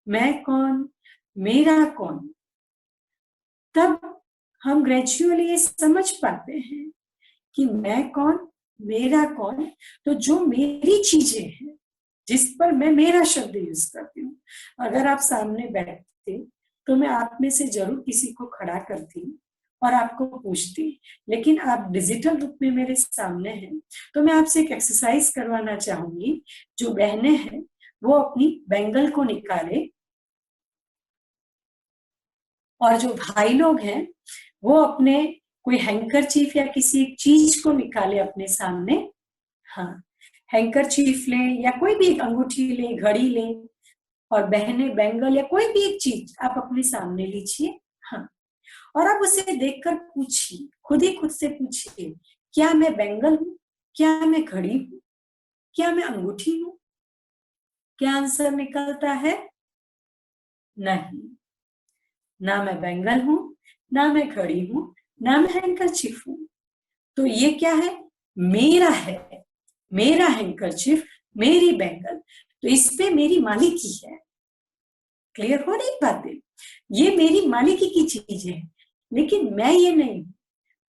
मैं कौन, मेरा कौन, तब हम ग्रेजुअली ये समझ पाते हैं कि मैं कौन, मेरा कौन। तो जो मेरी चीजें हैं जिस पर मैं मेरा शब्द यूज करती हूँ, अगर आप सामने बैठते तो मैं आप में से जरूर किसी को खड़ा करती और आपको पूछती, लेकिन आप डिजिटल रूप में मेरे सामने हैं, तो मैं आपसे एक एक्सरसाइज करवाना चाहूंगी। जो बहनें हैं वो अपनी बैंगल को निकाले, और जो भाई लोग हैं वो अपने कोई हैंकरचीफ या किसी एक चीज को निकाले अपने सामने। हाँ, हैंकरचीफ लें या कोई भी एक अंगूठी लें, घड़ी लें, और बहने बैंगल या कोई भी एक चीज आप अपने सामने लीजिए। हाँ, और आप उसे देखकर पूछिए, खुद ही खुद से पूछिए, क्या मैं बैंगल हूं, क्या मैं घड़ी हूं, क्या मैं अंगूठी हूं? क्या आंसर निकलता है? नहीं, ना मैं बैंगल हूं, ना मैं घड़ी हूं, ना मैं हैंकरचीफ हूं। तो ये क्या है? मेरा है, मेरा हैंकरचीफ, मेरी बैंगल, तो इस पे मेरी मालिकी है। क्लियर हो रही बातें? ये मेरी मालिकी की चीज है, लेकिन मैं ये नहीं।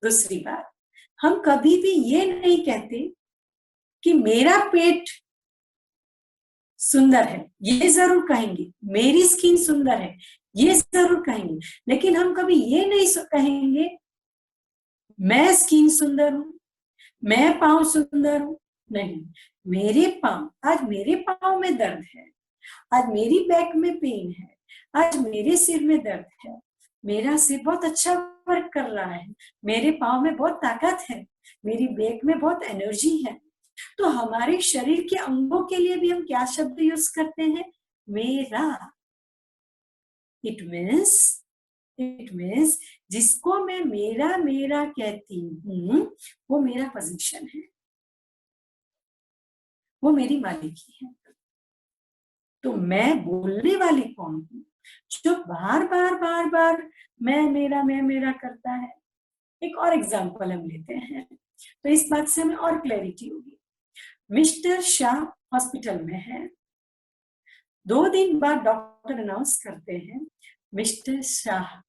दूसरी बात, हम कभी भी ये नहीं कहते कि मेरा पेट सुंदर है, ये जरूर कहेंगे। मेरी स्किन सुंदर है, ये जरूर कहेंगे। लेकिन हम कभी ये नहीं कहेंगे मैं स्किन सुंदर हूं, मैं पांव सुंदर हूं। नहीं, मेरे पांव, आज मेरे पांव में दर्द है, आज मेरी बैक में पेन है, आज मेरे सिर में दर्द है, मेरा सिर बहुत अच्छा वर्क कर रहा है, मेरे पांव में बहुत ताकत है, मेरी बैक में बहुत एनर्जी है। तो हमारे शरीर के अंगों के लिए भी हम क्या शब्द यूज करते हैं? मेरा। इट मीन्स जिसको मैं मेरा मेरा कहती हूं वो मेरा पोजीशन है, वो मेरी मालिकी है। तो मैं बोलने वाली कौन हूं जो बार बार बार बार मैं मेरा करता है? एक और एग्जांपल हम लेते हैं, तो इस बात से हमें और क्लैरिटी होगी। मिस्टर शाह हॉस्पिटल में है, 2 दिन बाद डॉक्टर अनाउंस करते हैं मिस्टर शाह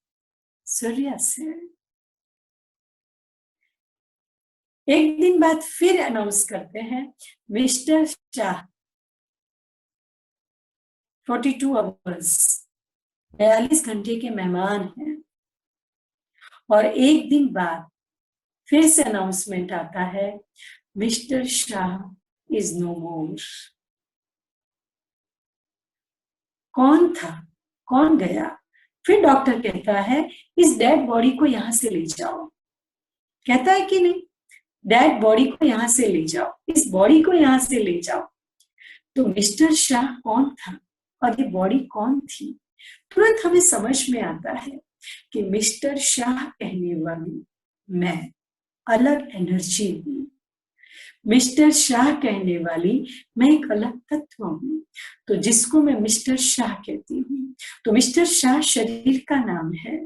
सीरियस है। 1 दिन बाद फिर अनाउंस करते हैं मिस्टर शाह 42 आवर्स, 42 घंटे के मेहमान हैं। और 1 दिन बाद फिर से अनाउंसमेंट आता है मिस्टर शाह इज नो मोर। कौन था, कौन गया? फिर डॉक्टर कहता है इस डेड बॉडी को यहां से ले जाओ। कहता है कि नहीं? डेड बॉडी को यहां से ले जाओ, इस बॉडी को यहां से ले जाओ। तो मिस्टर शाह कौन था और ये बॉडी कौन थी? तुरंत हमें समझ में आता है कि मिस्टर शाह कहने वाली मैं अलग एनर्जी हूं। मिस्टर शाह कहने वाली मैं एक अलग तत्व हूं। तो जिसको मैं मिस्टर शाह कहती हूँ, तो मिस्टर शाह शरीर का नाम है,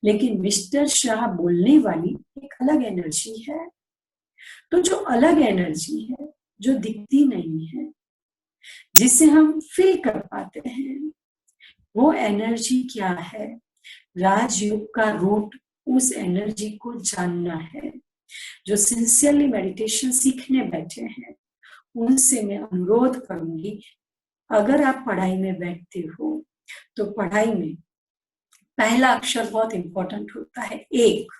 लेकिन मिस्टर शाह बोलने वाली एक अलग एनर्जी है। तो जो अलग एनर्जी है, जो दिखती नहीं है, जिसे हम फील कर पाते हैं, वो एनर्जी क्या है? राजयोग का रूट उस एनर्जी को जानना है। जो सिंसियरली मेडिटेशन सीखने बैठे हैं उनसे मैं अनुरोध करूंगी, अगर आप पढ़ाई में बैठते हो तो पढ़ाई में पहला अक्षर बहुत इंपॉर्टेंट होता है, एक।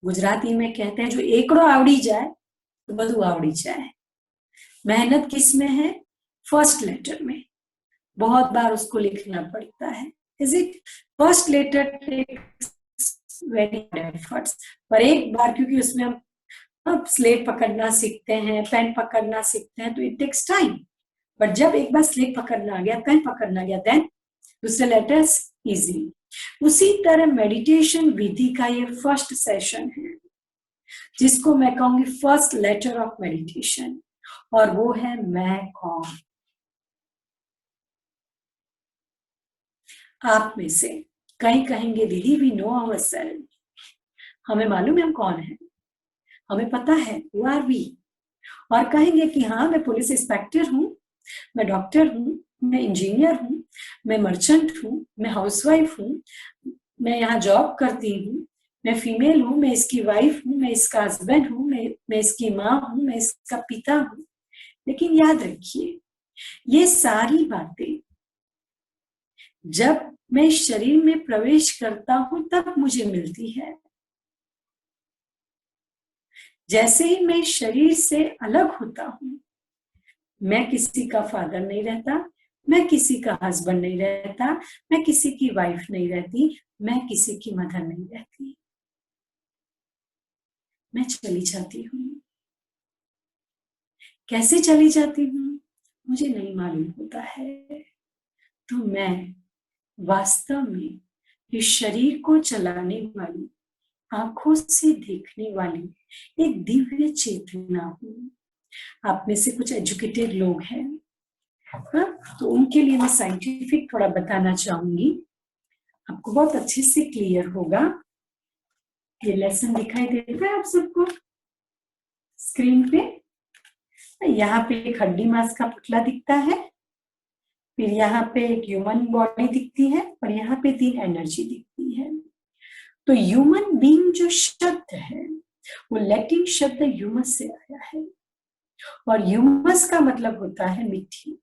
गुजराती में कहते हैं जो एकड़ो आवड़ी जाए तो बधु आवड़ी जाए। मेहनत किस में है? फर्स्ट लेटर में। बहुत बार उसको लिखना पड़ता है। Is it? First letter takes very efforts, पर एक बार, क्योंकि उसमें हम स्लेट पकड़ना सीखते हैं, पेन पकड़ना सीखते हैं, तो इट टेक्स टाइम। बट जब एक बार स्लेट पकड़ना आ गया, पेन पकड़ना आ गया, देन दूसरे लेटर्स इजी। उसी तरह मेडिटेशन विधि का ये फर्स्ट सेशन है, जिसको मैं कहूंगी फर्स्ट लेटर ऑफ मेडिटेशन, और वो है मैं कौन। आप में से कई कहेंगे दीदी वी नो आवरसेल्फ, हमें मालूम है हम कौन है, हमें पता है हु आर वी। और कहेंगे कि हाँ मैं पुलिस इंस्पेक्टर हूँ, मैं डॉक्टर हूँ, मैं इंजीनियर हूँ, मैं मर्चेंट हूँ, मैं हाउसवाइफ हूँ, मैं यहाँ जॉब करती हूँ, मैं फीमेल हूँ, मैं इसकी वाइफ हूँ, मैं इसका हस्बैंड हूँ, मैं इसकी माँ हूँ, मैं इसका पिता हूँ। लेकिन याद रखिए, ये सारी बातें जब मैं शरीर में प्रवेश करता हूं तब मुझे मिलती है। जैसे ही मैं शरीर से अलग होता हूं, मैं किसी का फादर नहीं रहता, मैं किसी का हस्बैंड नहीं रहता, मैं किसी की वाइफ नहीं रहती, मैं किसी की मदर नहीं रहती, मैं चली जाती हूँ। कैसे चली जाती हूँ मुझे नहीं मालूम होता है। तो मैं वास्तव में इस शरीर को चलाने वाली, आंखों से देखने वाली एक दिव्य चेतना हूँ। आप में से कुछ एजुकेटेड लोग हैं, तो उनके लिए मैं साइंटिफिक थोड़ा बताना चाहूंगी, आपको बहुत अच्छे से क्लियर होगा। ये लेसन दिखाई देता है आप सबको स्क्रीन पे? यहाँ पे एक हड्डी मांस का पुतला दिखता है, फिर यहाँ पे एक ह्यूमन बॉडी दिखती है, और यहाँ पे 3 एनर्जी दिखती है। तो ह्यूमन बीइंग जो शब्द है वो लैटिन शब्द ह्यूमस से आया है, और ह्यूमस का मतलब होता है मिट्टी,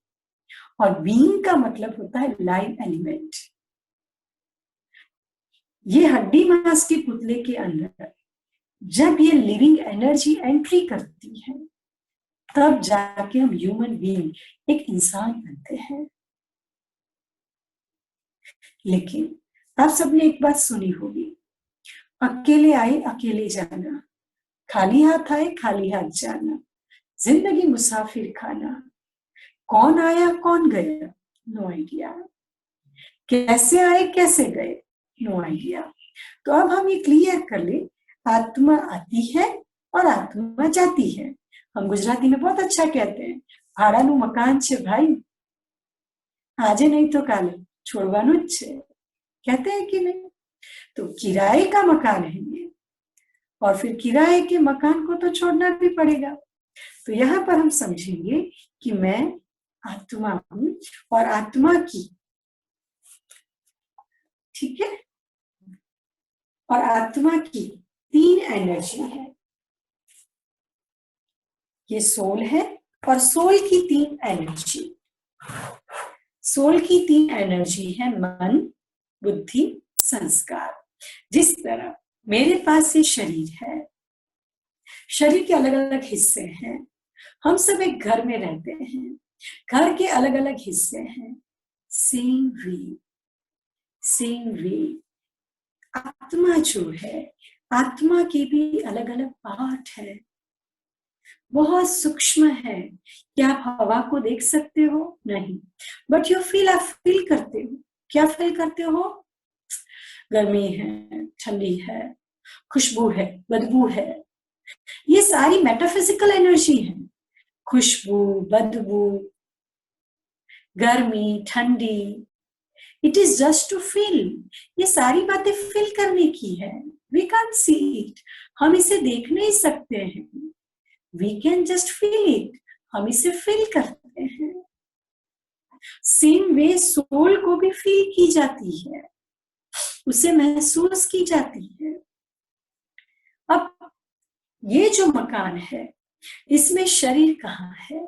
और बीइंग का मतलब होता है लाइव एलिमेंट। ये हड्डी मांस के पुतले के अंदर जब ये लिविंग एनर्जी एंट्री करती है, तब जाके हम ह्यूमन बीइंग, एक इंसान बनते हैं। लेकिन आप सबने एक बात सुनी होगी, अकेले आए अकेले जाना, खाली हाथ आए खाली हाथ जाना, जिंदगी मुसाफिर खाना, कौन आया कौन गया, नो आइडिया, कैसे आए कैसे गए, नो आइडिया। तो अब हम ये क्लियर कर ले, आत्मा आती है और आत्मा जाती है। हम गुजराती में बहुत अच्छा कहते हैं, भाड़ाનું મકાન છે भाई, આજે नहीं तो काले छोड़वानुं ज छे, कहते हैं कि नहीं? तो किराए का मकान है ये, और फिर किराए के मकान को तो छोड़ना भी पड़ेगा। तो यहाँ पर हम समझेंगे कि मैं आत्मा हूं, और आत्मा की, ठीक है, और आत्मा की 3 एनर्जी है। ये सोल है, और सोल की 3 एनर्जी, सोल की 3 एनर्जी है मन, बुद्धि, संस्कार। जिस तरह मेरे पास ये शरीर है, शरीर के अलग अलग हिस्से हैं, हम सब एक घर में रहते हैं, घर के अलग अलग हिस्से हैं। सेम वे आत्मा जो है, आत्मा के भी अलग अलग पार्ट है, बहुत सूक्ष्म है। क्या आप हवा को देख सकते हो? नहीं, बट यू फील, आप फील करते हो। क्या फील करते हो? गर्मी है, ठंडी है, खुशबू है, बदबू है, ये सारी मेटाफिजिकल एनर्जी है। खुशबू, बदबू, गर्मी, ठंडी, it is just to feel. ये सारी बातें फील करने की है। वी कैन सी इट, हम इसे देख नहीं सकते हैं, we can just feel it, हम इसे फील करते हैं। सेम वे सोल को भी फील की जाती है, उसे महसूस की जाती है। अब ये जो मकान है, इसमें शरीर कहाँ है?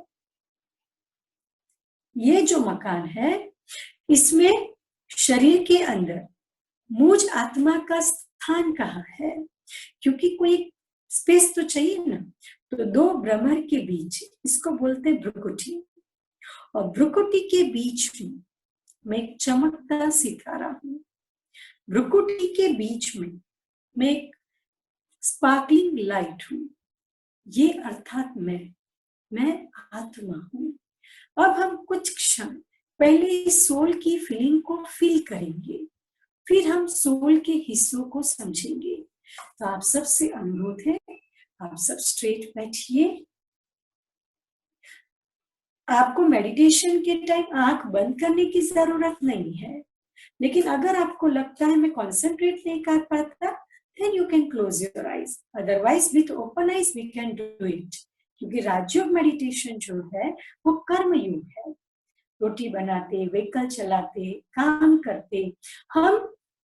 ये जो मकान है, इसमें शरीर के अंदर मुझ आत्मा का स्थान कहाँ है? क्योंकि कोई स्पेस तो चाहिए ना। तो 2 ब्रह्मर के बीच, इसको बोलते हैं भ्रुकुटी, और भ्रुकुटी के बीच में मैं एक चमकता सितारा हूं। भ्रुकुटी के बीच में मैं एक स्पार्कलिंग लाइट हूं। ये अर्थात मैं आत्मा हूं। अब हम कुछ क्षण पहले सोल की फीलिंग को फील करेंगे, फिर हम सोल के हिस्सों को समझेंगे। तो आप सबसे अनुरोध है, आप सब स्ट्रेट बैठिए। आपको मेडिटेशन के टाइम आंख बंद करने की जरूरत नहीं है, लेकिन अगर आपको लगता है मैं कॉन्सेंट्रेट नहीं कर पाता, then you can close your eyes. Otherwise, with open eyes we can do it. क्योंकि राजयोग मेडिटेशन जो है वो कर्म योग है। रोटी बनाते, व्हीकल चलाते, काम करते, हम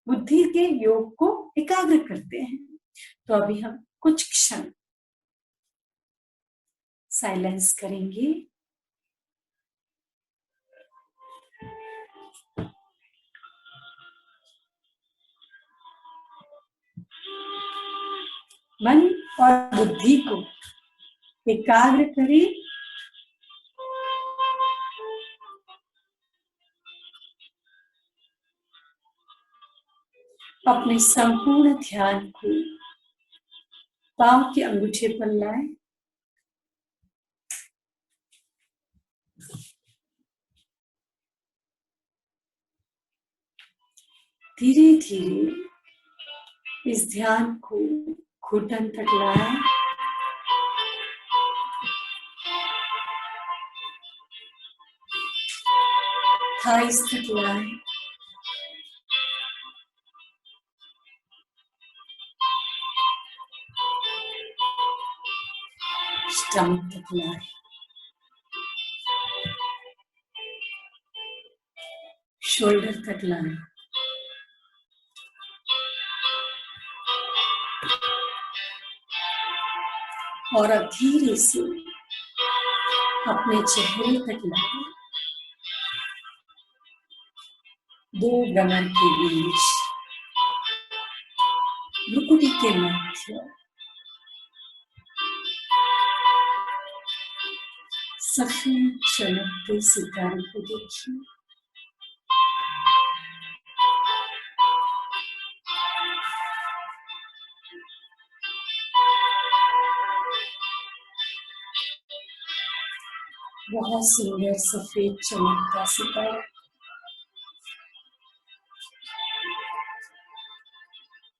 बुद्धि के योग को एकाग्र करते हैं। तो अभी हम कुछ क्षण साइलेंस करेंगे। मन और बुद्धि को एकाग्र करें। अपने संपूर्ण ध्यान को पांव के अंगूठे पर लाएं। धीरे धीरे इस ध्यान को घुटन तक लाएं। थाइस तक लाएं। स्टमक तक लाएं। शोल्डर तक लाएं। और अब धीरे से अपने चेहरे तक लाएं। दो भ्रमण के बीच भ्रुकुटी के मध्य सफेद चमकते सितारे को देखिए। बहुत सुंदर सफेद चमकता सितारा।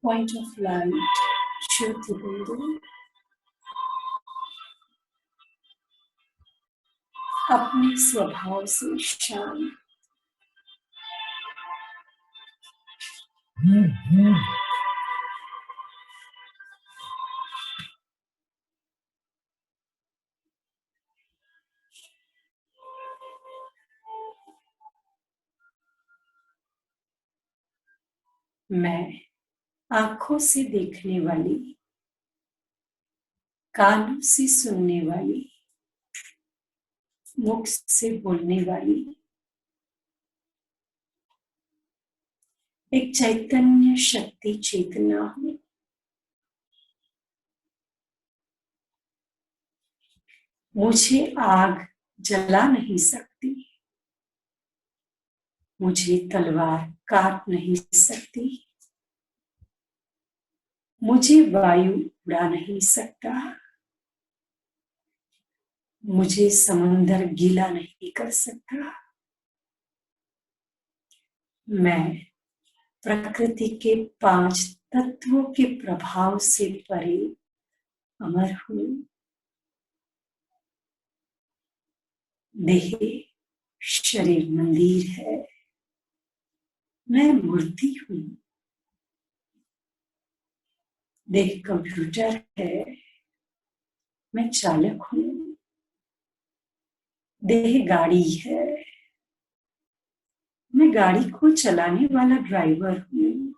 पॉइंट ऑफ लाइट ज्योति बिंदु अपने स्वभाव से शांत। मैं आंखों से देखने वाली, कानों से सुनने वाली, मुख से बोलने वाली एक चैतन्य शक्ति चेतना हूं। मुझे आग जला नहीं सकती, मुझे तलवार काट नहीं सकती, मुझे वायु उड़ा नहीं सकता, मुझे समुंदर गीला नहीं कर सकता। मैं प्रकृति के 5 तत्वों के प्रभाव से परे अमर हूं। देह शरीर मंदिर है, मैं मूर्ति हूं। देह कंप्यूटर है, मैं चालक हूं। देह गाड़ी है, मैं गाड़ी को चलाने वाला ड्राइवर हूं।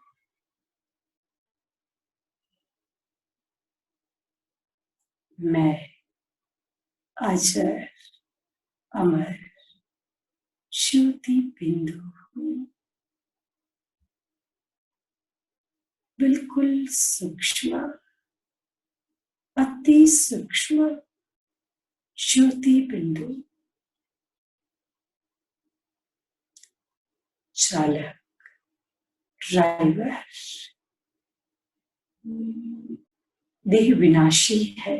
मैं अजर अमर ज्योति बिंदु हूं। बिल्कुल सूक्ष्म, अति सूक्ष्म ज्योति बिंदु। चालक, ड्राइवर। देह विनाशी है,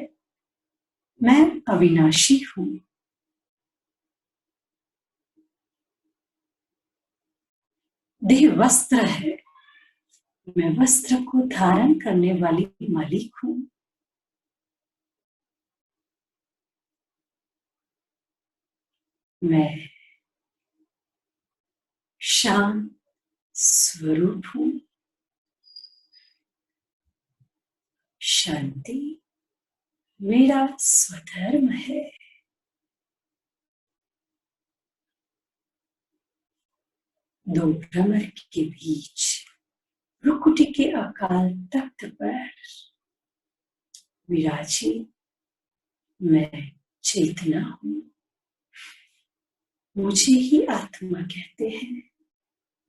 मैं अविनाशी हूं। देह वस्त्र है, मैं वस्त्र को धारण करने वाली मालिक हूं। मैं शांत स्वरूप हूं। शांति मेरा स्वधर्म है। दो भ्रमर के बीच भ्रुकुटी के अकाल तख्त पर विराजे मैं चेतना हूं। मुझे ही आत्मा कहते हैं,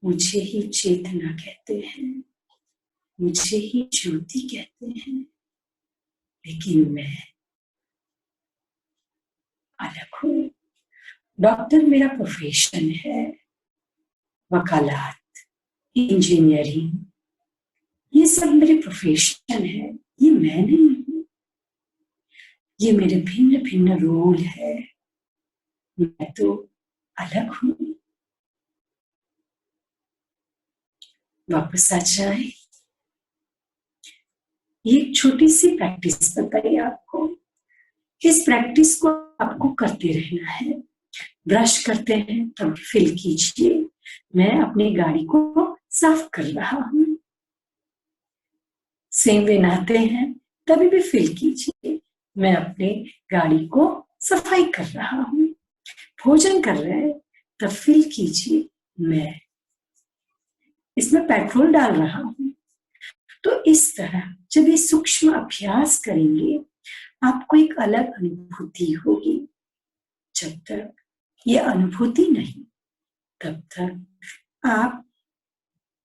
मुझे ही चेतना कहते हैं, मुझे ही ज्योति कहते हैं, लेकिन मैं अलग हूं। डॉक्टर मेरा प्रोफेशन है, वकालत, इंजीनियरिंग, ये सब मेरे प्रोफेशन है, ये मैं नहीं हूं। ये मेरे भिन्न भिन्न रोल है, मैं तो अलग हूं। वापस आ जाए। ये एक छोटी सी प्रैक्टिस बताइए आपको। इस प्रैक्टिस को आपको करते रहना है। ब्रश करते हैं तब फील कीजिए मैं अपनी गाड़ी को साफ कर रहा हूं। सेवे नहाते हैं तभी भी फील कीजिए मैं अपनी गाड़ी को सफाई कर रहा हूं। भोजन कर रहे हैं तब फील कीजिए मैं इसमें पेट्रोल डाल रहा हूं। तो इस तरह जब ये सूक्ष्म अभ्यास करेंगे आपको एक अलग अनुभूति होगी। जब तक ये अनुभूति नहीं तब तक आप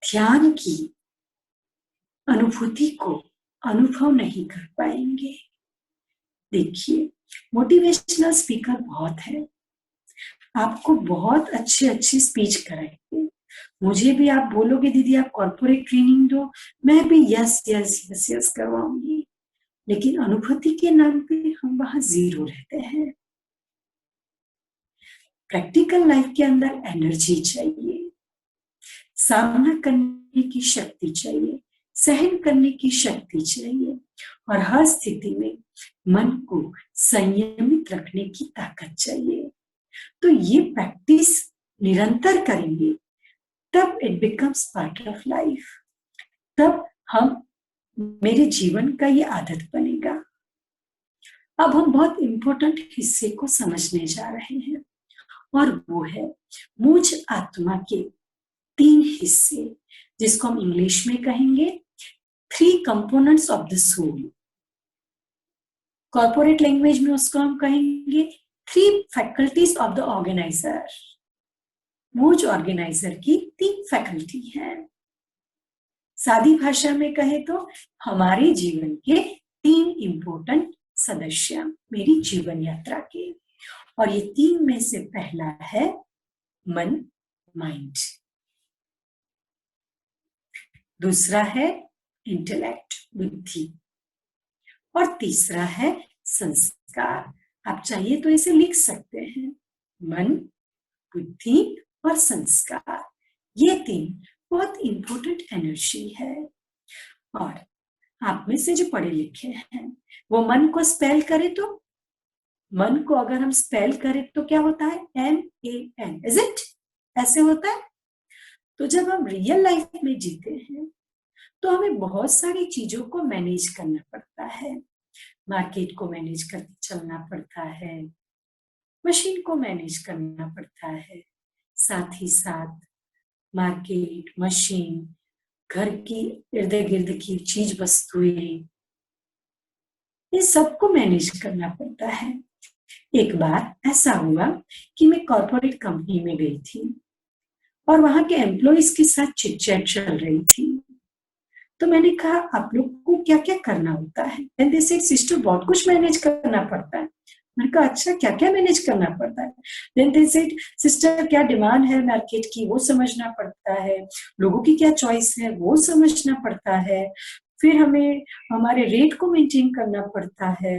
ध्यान की अनुभूति को अनुभव नहीं कर पाएंगे। देखिए मोटिवेशनल स्पीकर बहुत है, आपको बहुत अच्छी स्पीच कराएंगे। मुझे भी आप बोलोगे दीदी आप कॉर्पोरेट ट्रेनिंग दो, मैं भी यस यस यस यस करवाऊंगी, लेकिन अनुभूति के नाम पे हम वहां जीरो रहते हैं। प्रैक्टिकल लाइफ के अंदर एनर्जी चाहिए, सामना करने की शक्ति चाहिए, सहन करने की शक्ति चाहिए और हर स्थिति में मन को संयमित रखने की ताकत चाहिए। तो ये प्रैक्टिस निरंतर करेंगे तब it becomes part of life, तब हम मेरे जीवन का ये आदत बनेगा। अब हम बहुत इंपॉर्टेंट हिस्से को समझने जा रहे हैं और वो है मुझ आत्मा के 3 हिस्से, जिसको हम इंग्लिश में कहेंगे 3 components of the soul. Corporate language में उसको हम कहेंगे 3 फैकल्टीज ऑफ द ऑर्गेनाइजर। मुझ ऑर्गेनाइजर की 3 फैकल्टी है। सादी भाषा में कहे तो हमारे जीवन के 3 इंपॉर्टेंट सदस्य मेरी जीवन यात्रा के, और ये 3 में से पहला है मन, माइंड, दूसरा है इंटेलेक्ट, बुद्धि, और तीसरा है संस्कार। आप चाहिए तो इसे लिख सकते हैं, मन, बुद्धि और संस्कार। ये 3 बहुत इंपॉर्टेंट एनर्जी है। और आप में से जो पढ़े लिखे हैं वो मन को स्पेल करें तो, मन को अगर हम स्पेल करें तो क्या होता है, MAN, इज इट? ऐसे होता है। तो जब हम रियल लाइफ में जीते हैं तो हमें बहुत सारी चीजों को मैनेज करना पड़ता है। मार्केट को मैनेज करके चलना पड़ता है, मशीन को मैनेज करना पड़ता है, साथ ही साथ मार्केट, मशीन, घर की इर्द गिर्द की चीज वस्तुएं, ये सबको मैनेज करना पड़ता है। एक बार ऐसा हुआ कि मैं कॉर्पोरेट कंपनी में गई थी और वहां के एम्प्लॉइज के साथ चिट-चैट चल रही थी। तो मैंने कहा आप लोग को क्या क्या करना होता है? एंड दे सेड सिस्टर बहुत कुछ मैनेज करना पड़ता है। मैंने कहा अच्छा क्या क्या मैनेज करना पड़ता है? देन दे सेड सिस्टर क्या डिमांड है मार्केट की वो समझना पड़ता है, लोगों की क्या चॉइस है वो समझना पड़ता है, फिर हमें हमारे रेट को मेंटेन करना पड़ता है,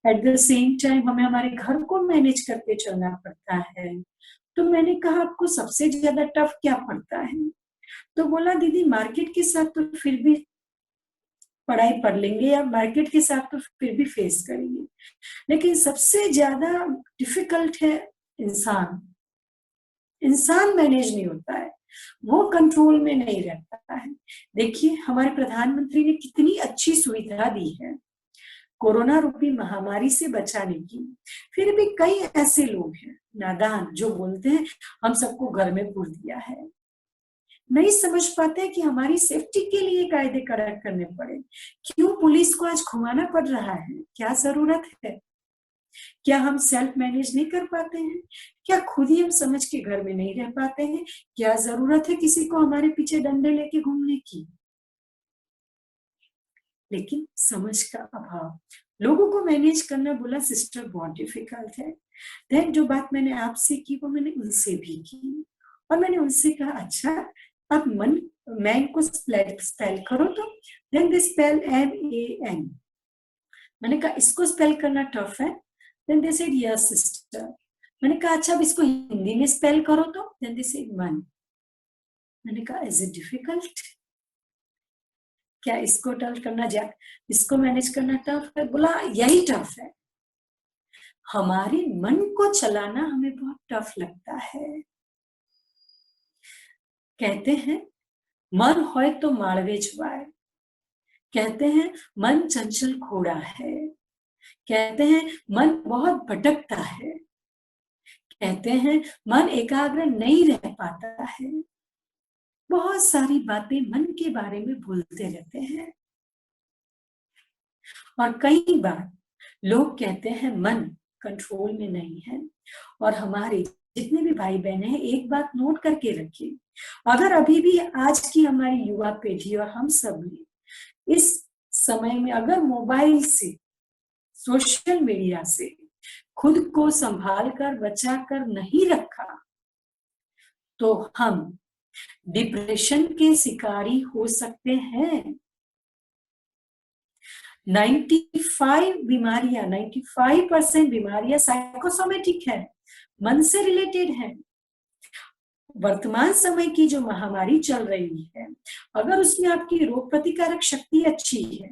एट द सेम टाइम हमें हमारे घर को मैनेज करके चलना पड़ता है। तो मैंने कहा आपको सबसे ज्यादा टफ क्या पड़ता है? तो बोला दीदी मार्केट के साथ तो फिर भी पढ़ाई पढ़ लेंगे या मार्केट के साथ तो फिर भी फेस करेंगे, लेकिन सबसे ज्यादा डिफिकल्ट है इंसान। इंसान मैनेज नहीं होता है, वो कंट्रोल में नहीं रहता है। देखिए हमारे प्रधानमंत्री ने कितनी अच्छी सुविधा दी है कोरोना रूपी महामारी से बचाने की, फिर भी कई ऐसे लोग हैं नादान जो बोलते हैं हम सबको घर में पूर दिया है। नहीं समझ पाते हैं कि हमारी सेफ्टी के लिए कायदे कड़क करने पड़े। क्यों पुलिस को आज घुमाना पड़ रहा है? क्या जरूरत है? क्या हम सेल्फ मैनेज नहीं कर पाते हैं? क्या खुद ही हम समझ के घर में नहीं रह पाते हैं? क्या जरूरत है किसी को हमारे पीछे डंडे लेके घूमने की? लेकिन समझ का अभाव, लोगों को मैनेज करना, बोला सिस्टर बहुत डिफिकल्ट है। देन जो बात मैंने आपसे की वो मैंने उनसे भी की, और मैंने उनसे कहा अच्छा आप मैन को स्पेल करो तो। Then they spell MAN। मैंने कहा इसको स्पेल करना टफ है। Then they said yes sister. मैंने कहा अच्छा अब इसको हिंदी में स्पेल करो तो। देन दे सेड मन। मैंने कहा इज इट डिफिकल्ट? क्या इसको टफ करना इसको मैनेज करना टफ है? बोला यही टफ है, हमारे मन को चलाना हमें बहुत टफ लगता है। कहते हैं मन होय तो माड़वे जुआए, कहते हैं मन चंचल घोड़ा है, कहते हैं मन बहुत भटकता है, कहते हैं मन एकाग्र नहीं रह पाता है। बहुत सारी बातें मन के बारे में भूलते रहते हैं। और कई बार लोग कहते हैं मन कंट्रोल में नहीं है। और हमारे जितने भी भाई बहन हैं, एक बात नोट करके रखिए, अगर अभी भी आज की हमारी युवा पीढ़ी और हम सब ने इस समय में अगर मोबाइल से, सोशल मीडिया से खुद को संभाल कर बचा कर नहीं रखा, तो हम डिप्रेशन के शिकारी हो सकते हैं। 95% बीमारियां साइकोसोमेटिक है, मन से रिलेटेड है। वर्तमान समय की जो महामारी चल रही है, अगर उसमें आपकी रोग प्रतिकारक शक्ति अच्छी है,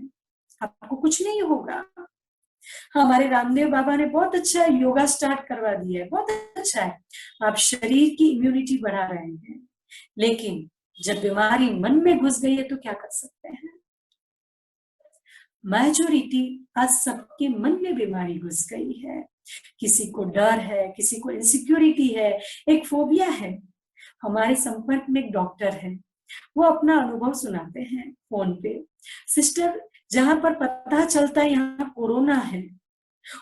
आपको कुछ नहीं होगा। हमारे रामदेव बाबा ने बहुत अच्छा योगा स्टार्ट करवा दिया है, बहुत अच्छा है, आप शरीर की इम्यूनिटी बढ़ा रहे हैं। लेकिन जब बीमारी मन में घुस गई है तो क्या कर सकते हैं? मेजोरिटी आज सबके मन में बीमारी घुस गई है। किसी को डर है, किसी को इनसिक्योरिटी है, एक फोबिया है। हमारे संपर्क में एक डॉक्टर है, वो अपना अनुभव सुनाते हैं फोन पे। सिस्टर, जहां पर पता चलता है यहाँ कोरोना है,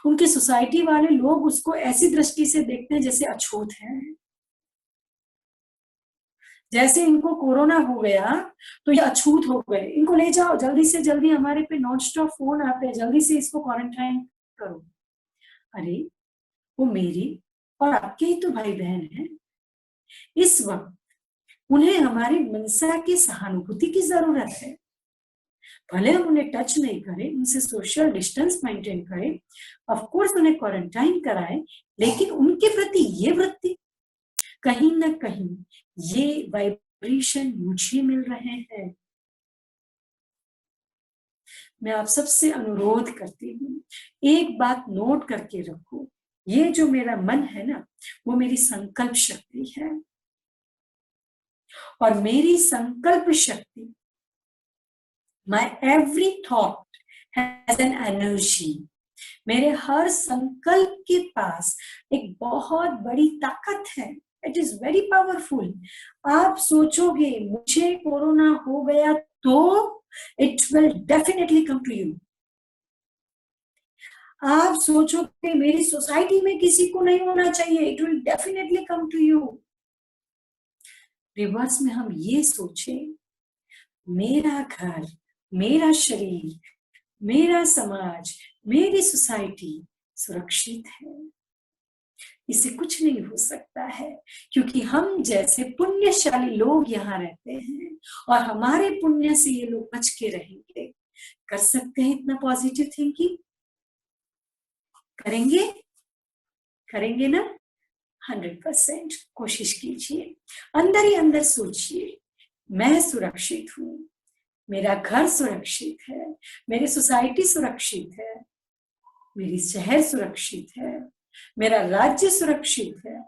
उनकी सोसाइटी वाले लोग उसको ऐसी दृष्टि से देखते हैं जैसे अछूत है। जैसे इनको कोरोना हो गया तो ये अछूत हो गए, इनको ले जाओ जल्दी से जल्दी, हमारे पे नॉन स्टॉप फोन आते हैं, जल्दी से इसको क्वारंटाइन करो। अरे वो मेरी और आपके ही तो भाई बहन हैं। इस वक्त उन्हें हमारी मनसा की सहानुभूति की जरूरत है। भले हम उन्हें टच नहीं करें, उनसे सोशल डिस्टेंस मेंटेन करें, ऑफ कोर्स उन्हें क्वारंटाइन कराएं, लेकिन उनके प्रति ये वृत्ति, कहीं ना कहीं ये वाइब्रेशन मुझे मिल रहे हैं। मैं आप सबसे अनुरोध करती हूँ, एक बात नोट करके रखो, ये जो मेरा मन है ना, वो मेरी संकल्प शक्ति है। और मेरी संकल्प शक्ति, माई every thought has an energy. मेरे हर संकल्प के पास एक बहुत बड़ी ताकत है। It is very powerful. आप सोचोगे मुझे कोरोना हो गया तो it will definitely come to you. आप सोचोगे मेरी सोसाइटी में किसी को नहीं होना चाहिए, it will definitely come to you. Reverse में हम ये सोचे, मेरा घर, मेरा शरीर, मेरा समाज, मेरी सोसाइटी सुरक्षित है, इसे कुछ नहीं हो सकता है, क्योंकि हम जैसे पुण्यशाली लोग यहाँ रहते हैं और हमारे पुण्य से ये लोग बच के रहेंगे। कर सकते हैं इतना पॉजिटिव थिंकिंग? करेंगे? करेंगे ना? 100% कोशिश कीजिए। अंदर ही अंदर सोचिए, मैं सुरक्षित हूँ, मेरा घर सुरक्षित है, मेरी सोसाइटी सुरक्षित है, मेरी शहर सुरक्षित है, मेरा राज्य सुरक्षित है,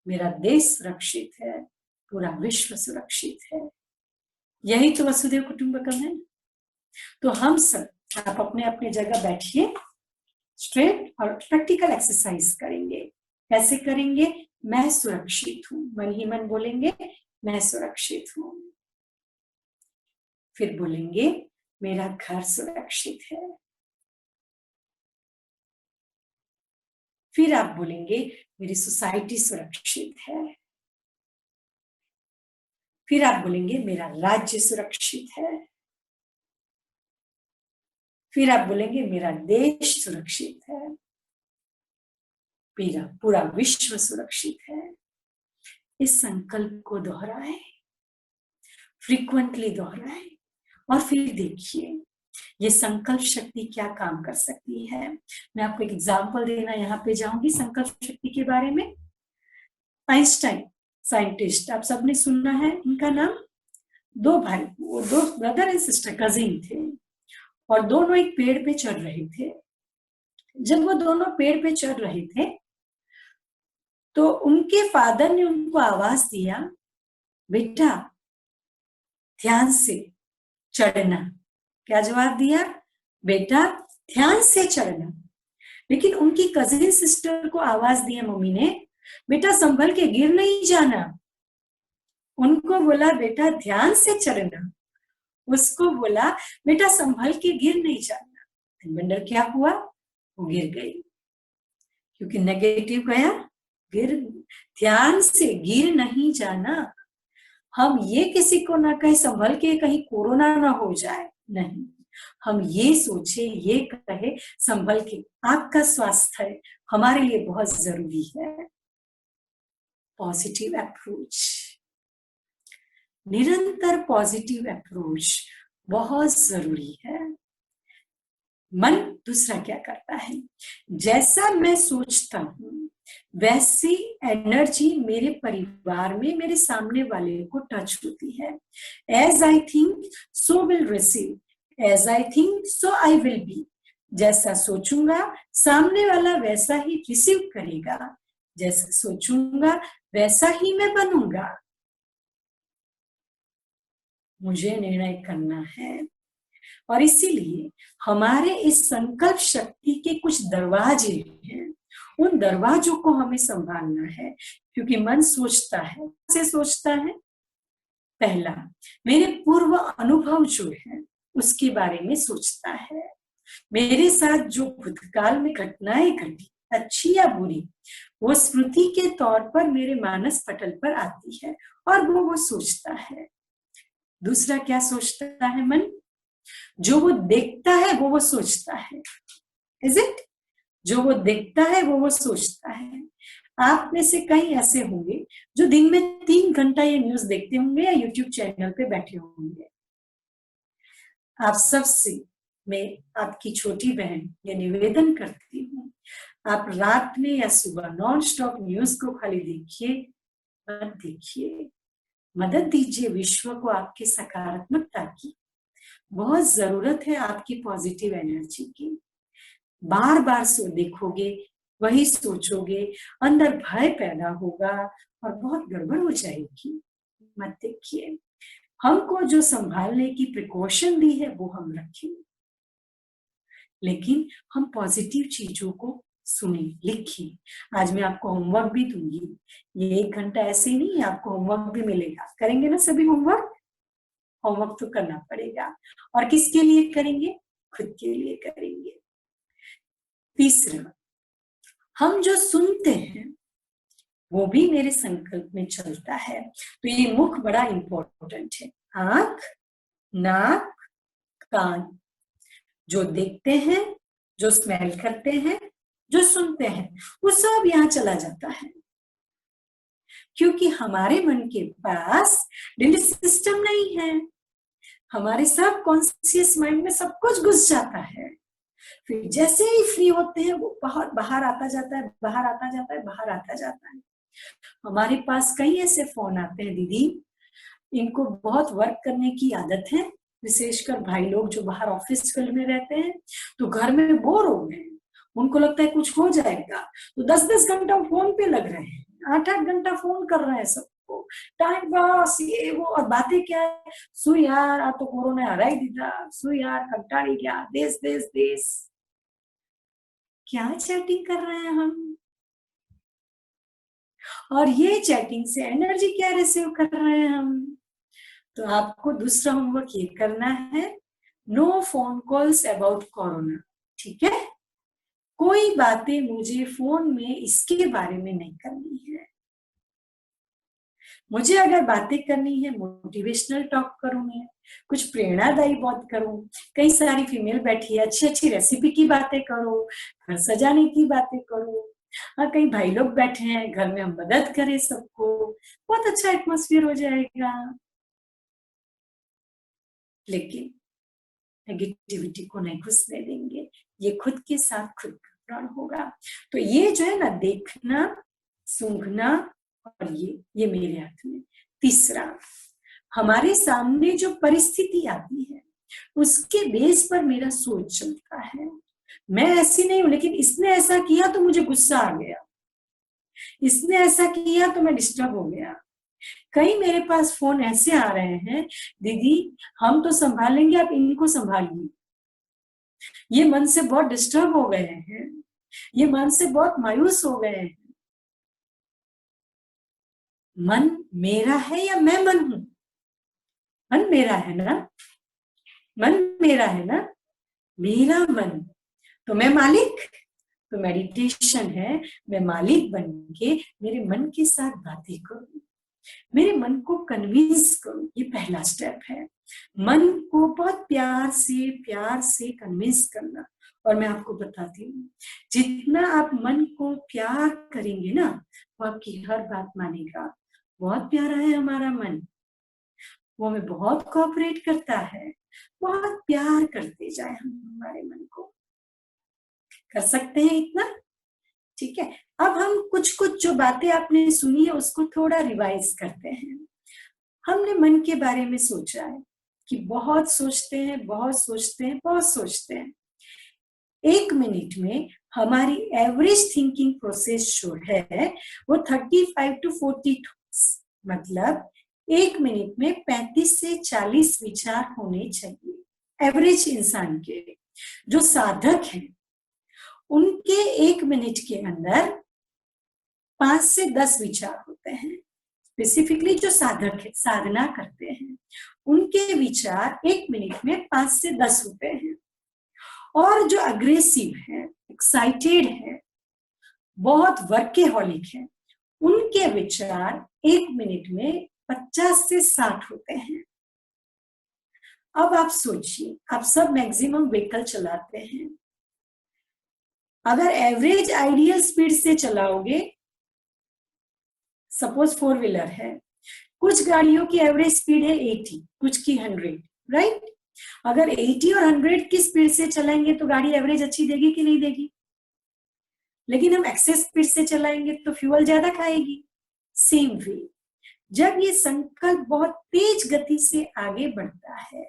मेरा देश सुरक्षित है, पूरा विश्व सुरक्षित है। यही तो वसुधैव कुटुंबकम है। तो हम सब, आप अपने अपने जगह बैठिए स्ट्रेट और प्रैक्टिकल एक्सरसाइज करेंगे। कैसे करेंगे? मैं सुरक्षित हूँ, मन ही मन बोलेंगे मैं सुरक्षित हूँ। फिर बोलेंगे मेरा घर सुरक्षित है। फिर आप बोलेंगे मेरी सोसाइटी सुरक्षित है। फिर आप बोलेंगे मेरा राज्य सुरक्षित है। फिर आप बोलेंगे मेरा देश सुरक्षित है। मेरा पूरा विश्व सुरक्षित है। इस संकल्प को दोहराएं, फ्रीक्वेंटली दोहराएं, और फिर देखिए ये संकल्प शक्ति क्या काम कर सकती है। मैं आपको एक एग्जांपल देना यहाँ पे जाऊंगी संकल्प शक्ति के बारे में। आइंस्टाइन साइंटिस्ट, आप सबने सुना है इनका नाम। दो भाई, वो दो ब्रदर एंड सिस्टर कजिन थे, और दोनों एक पेड़ पे चढ़ रहे थे। जब वो दोनों पेड़ पे चढ़ रहे थे तो उनके फादर ने उनको आवाज दिया, बेटा ध्यान से चढ़ना। क्या जवाब दिया? बेटा ध्यान से चढ़ना। लेकिन उनकी कजिन सिस्टर को आवाज दिया मम्मी ने, बेटा संभल के गिर नहीं जाना। उनको बोला बेटा ध्यान से चढ़ना, उसको बोला बेटा संभल के गिर नहीं जाना। वंडर क्या हुआ? वो गिर गई, क्योंकि नेगेटिव गया, गिर। ध्यान से गिर नहीं जाना। हम ये किसी को ना कहे संभल के कहीं कोरोना ना हो जाए, नहीं, हम ये सोचे, ये कहे संभल के, आपका स्वास्थ्य हमारे लिए बहुत जरूरी है। पॉजिटिव अप्रोच, निरंतर पॉजिटिव अप्रोच बहुत जरूरी है। मन दूसरा क्या करता है? जैसा मैं सोचता हूं वैसी एनर्जी मेरे परिवार में मेरे सामने वाले को टच होती है। As I think so will receive, as I think so I will be. जैसा सोचूंगा सामने वाला वैसा ही रिसीव करेगा, जैसा सोचूंगा वैसा ही मैं बनूंगा। मुझे निर्णय करना है, और इसीलिए हमारे इस संकल्प शक्ति के कुछ दरवाजे हैं। उन दरवाजों को हमें संभालना है, क्योंकि मन सोचता है। कैसे सोचता है? पहला, मेरे पूर्व अनुभव जो है उसके बारे में सोचता है। मेरे साथ जो भूतकाल में घटनाएं घटी, अच्छी या बुरी, वो स्मृति के तौर पर मेरे मानस पटल पर आती है, और वो सोचता है। दूसरा क्या सोचता है मन? जो वो देखता है वो सोचता है। Is it? जो वो देखता है वो सोचता है। आप में से कई ऐसे होंगे जो दिन में 3 घंटा ये न्यूज देखते होंगे या यूट्यूब चैनल पे बैठे होंगे। आप सबसे मैं, आपकी छोटी बहन, ये निवेदन करती हूँ, आप रात में या सुबह नॉन स्टॉप न्यूज को खाली देखिए, मत देखिए। मदद दीजिए विश्व को आपकी सकारात्मकता की। बहुत जरूरत है आपकी पॉजिटिव एनर्जी की। बार बार देखोगे, वही सोचोगे, अंदर भय पैदा होगा और बहुत गड़बड़ हो जाएगी। मत देखिए। हमको जो संभालने की प्रिकॉशन दी है वो हम रखें, लेकिन हम पॉजिटिव चीजों को सुने, लिखिए। आज मैं आपको होमवर्क भी दूंगी। ये 1 घंटा ऐसे ही नहीं, आपको होमवर्क भी मिलेगा। करेंगे ना सभी होमवर्क? होमवर्क तो करना पड़ेगा, और किसके लिए करेंगे? खुद के लिए करेंगे। तीसरा, हम जो सुनते हैं वो भी मेरे संकल्प में चलता है। तो ये मुख बड़ा इंपॉर्टेंट है। आंख, नाक, कान, जो देखते हैं, जो स्मेल करते हैं, जो सुनते हैं, वो सब यहाँ चला जाता है। क्योंकि हमारे मन के पास लिम्बिक सिस्टम नहीं है। हमारे सब कॉन्शियस माइंड में सब कुछ घुस जाता है। फिर जैसे ही फ्री होते हैं वो बाहर आता जाता है, बाहर आता जाता है, बाहर आता जाता है। हमारे पास कई ऐसे फोन आते हैं दीदी, इनको बहुत वर्क करने की आदत है, विशेषकर भाई लोग जो बाहर ऑफिस फील्ड में रहते हैं, तो घर में बोर हो गए, उनको लगता है कुछ हो जाएगा, तो 10-10 घंटा फोन पे लग रहे हैं, 8-8 घंटा फोन कर रहे हैं सबको, टाइम पास, ये वो। और बातें क्या है? सु यार आ तो कोरोना हराई दीदा, सु यार कंटाड़ी गया, देश देश देश। क्या चैटिंग कर रहे हैं हम? और ये चैटिंग से एनर्जी क्या रिसीव कर रहे हैं हम? तो आपको दूसरा होमवर्क ये करना है, no phone calls about corona. ठीक है, कोई बातें मुझे फोन में इसके बारे में नहीं करनी है। मुझे अगर बातें करनी है मोटिवेशनल टॉक करूंगी, कुछ प्रेरणादायी बात करूं, कई सारी फीमेल बैठी है, अच्छी अच्छी रेसिपी की बातें करो, घर सजाने की बातें करो। हाँ, कई भाई लोग बैठे हैं, घर में हम मदद करें सबको, बहुत अच्छा एटमॉस्फेयर हो जाएगा। लेकिन नेगेटिविटी को नहीं घुसने देंगे, ये खुद के साथ खुद का प्राण होगा। तो ये जो है ना, देखना, सूंघना और ये मेरे हाथ में। तीसरा, हमारे सामने जो परिस्थिति आती है उसके बेस पर मेरा सोच चलता है। मैं ऐसी नहीं हूं, लेकिन इसने ऐसा किया तो मुझे गुस्सा आ गया, इसने ऐसा किया तो मैं डिस्टर्ब हो गया। कई मेरे पास फोन ऐसे आ रहे हैं, दीदी हम तो संभाल लेंगे, आप इनको संभालिए। ये मन से बहुत डिस्टर्ब हो गए हैं, ये मन से बहुत मायूस हो गए हैं। मन मेरा है या मैं मन हूं? मन मेरा है ना, मन मेरा है ना, मेरा मन। तो मैं मालिक। तो मेडिटेशन है, मैं मालिक बन के मेरे मन के साथ बातें करूं, मेरे मन को कन्विंस करूं। ये पहला स्टेप है, मन को बहुत प्यार से कन्विंस करना। और मैं आपको बताती हूँ, जितना आप मन को प्यार करेंगे ना, वो आपकी हर बात मानेगा। बहुत प्यारा है हमारा मन, वो हमें बहुत कोऑपरेट करता है। बहुत प्यार करते जाए हम हमारे मन को। कर सकते हैं इतना? ठीक है, अब हम कुछ कुछ जो बातें आपने सुनी है उसको थोड़ा रिवाइज करते हैं। हमने मन के बारे में सोचा है कि बहुत सोचते हैं, बहुत सोचते हैं, बहुत सोचते हैं। 1 मिनट में हमारी एवरेज थिंकिंग प्रोसेस जो है वो 35 to 40 थॉट्स, मतलब 1 मिनट में 35 से 40 विचार होने चाहिए एवरेज इंसान के। जो साधक हैं उनके 1 मिनट के अंदर 5 से 10 विचार होते हैं। स्पेसिफिकली जो साधक है, साधना करते हैं, उनके विचार 1 मिनट में 5 से 10 होते हैं। और जो अग्रेसिव है, एक्साइटेड है, बहुत वर्केहॉलिक है, उनके विचार 1 मिनट में 50 से 60 होते हैं। अब आप सोचिए, आप सब मैक्सिमम व्हीकल चलाते हैं, अगर एवरेज आइडियल स्पीड से चलाओगे, सपोज 4 व्हीलर है, कुछ गाड़ियों की एवरेज स्पीड है 80, कुछ की 100, राइट? अगर 80 और 100 की स्पीड से चलाएंगे तो गाड़ी एवरेज अच्छी देगी कि नहीं देगी? लेकिन हम एक्सेस स्पीड से चलाएंगे तो फ्यूल ज्यादा खाएगी। सेम वे, जब ये संकल्प बहुत तेज गति से आगे बढ़ता है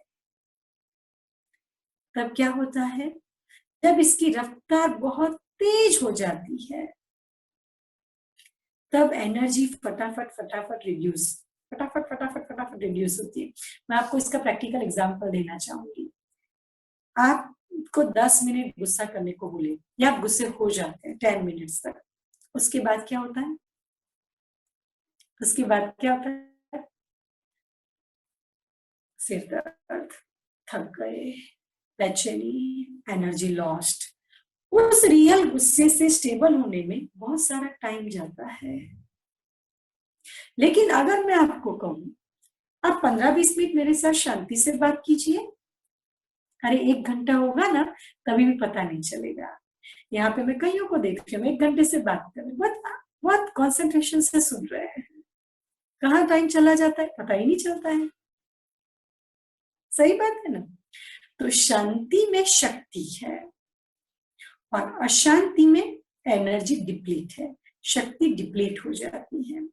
तब क्या होता है? जब इसकी रफ्तार बहुत तेज हो जाती है तब एनर्जी फटाफट फटाफट रिड्यूस होती है। मैं आपको इसका प्रैक्टिकल एग्जांपल देना चाहूंगी। आपको 10 मिनट गुस्सा करने को बोले या आप गुस्से हो जाते हैं 10 मिनट्स तक, उसके बाद क्या होता है? उसके बाद क्या होता है? सिर दर्द, थक गए, बेचैनी, एनर्जी लॉस्ट। उस रियल गुस्से से स्टेबल होने में बहुत सारा टाइम जाता है। लेकिन अगर मैं आपको कहूं, आप 15-20 मिनट मेरे साथ शांति से बात कीजिए, अरे 1 घंटा होगा ना, तभी भी पता नहीं चलेगा। यहाँ पे मैं कईयों को देख रही हूँ 1 घंटे से बात कर रहे, बहुत कॉन्सेंट्रेशन से सुन रहे हैं, कहाँ टाइम चला जाता है पता ही नहीं चलता है। सही बात है ना? तो शांति में शक्ति है और अशांति में एनर्जी डिप्लीट है, शक्ति डिप्लीट हो जाती है।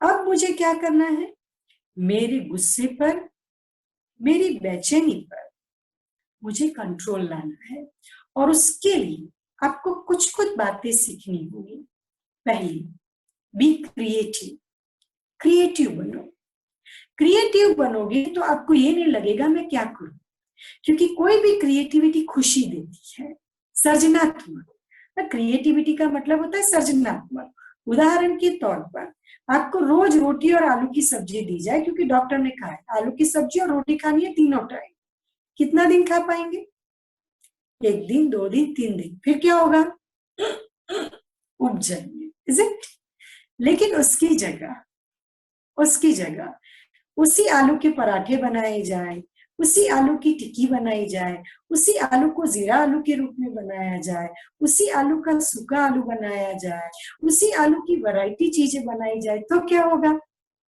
अब मुझे क्या करना है? मेरे गुस्से पर, मेरी बेचैनी पर मुझे कंट्रोल लाना है। और उसके लिए आपको कुछ कुछ बातें सीखनी होगी। पहली, बी क्रिएटिव। क्रिएटिव बनो। क्रिएटिव बनोगे तो आपको ये नहीं लगेगा मैं क्या करूं, क्योंकि कोई भी क्रिएटिविटी खुशी देती है, सर्जनात्मक। क्रिएटिविटी का मतलब होता है सर्जनात्मक, उदाहरण के तौर पर आपको रोज रोटी और आलू की सब्जी दी जाए, क्योंकि डॉक्टर ने कहा है आलू की सब्जी और रोटी खानी है तीनों टाइम, कितना दिन खा पाएंगे? 1 दिन, 2 दिन, 3 दिन, फिर क्या होगा? उब जाएंगे, इज इट? लेकिन उसकी जगह उसी आलू के पराठे बनाए जाए, उसी आलू की टिक्की बनाई जाए, उसी आलू को जीरा आलू के रूप में बनाया जाए, उसी आलू का सूखा आलू बनाया जाए, उसी आलू की वैरायटी चीजें बनाई जाए, तो क्या होगा?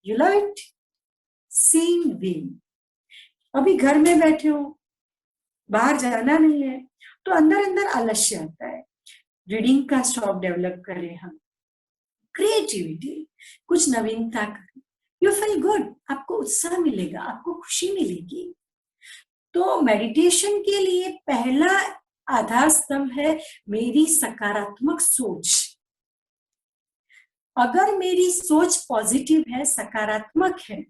You love it? Same way अभी घर में बैठे हो, बाहर जाना नहीं है, तो अंदर अंदर आलस्य आता है। रीडिंग का शौक डेवलप करें हम, क्रिएटिविटी, कुछ नवीनता करें, यू फील गुड, आपको उत्साह मिलेगा, आपको खुशी मिलेगी। तो मेडिटेशन के लिए पहला आधार स्तंभ है मेरी सकारात्मक सोच। अगर मेरी सोच पॉजिटिव है, सकारात्मक है,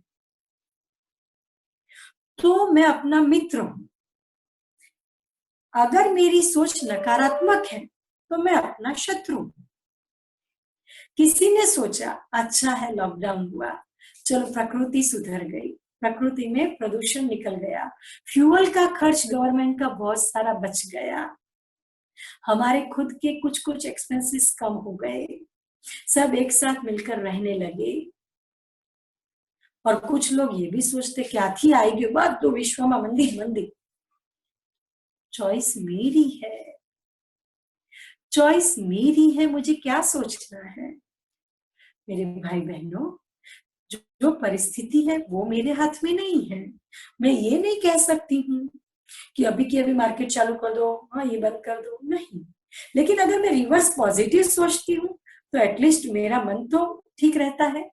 तो मैं अपना मित्र हूं। अगर मेरी सोच नकारात्मक है तो मैं अपना शत्रु हूं। किसी ने सोचा अच्छा है लॉकडाउन हुआ, चलो प्रकृति सुधर गई, प्रकृति में प्रदूषण निकल गया, फ्यूल का खर्च गवर्नमेंट का बहुत सारा बच गया, हमारे खुद के कुछ कुछ एक्सपेंसेस कम हो गए, सब एक साथ मिलकर रहने लगे। और कुछ लोग ये भी सोचते क्या थी आएगी बात तो विश्व में मंदिर मंदिर। चॉइस मेरी है, चॉइस मेरी है, मुझे क्या सोचना है। मेरे भाई बहनों, जो परिस्थिति है वो मेरे हाथ में नहीं है। मैं ये नहीं कह सकती हूँ कि अभी की अभी मार्केट चालू कर दो, हाँ ये बंद कर दो, नहीं। लेकिन अगर मैं रिवर्स पॉजिटिव सोचती हूँ तो एटलीस्ट मेरा मन तो ठीक रहता है।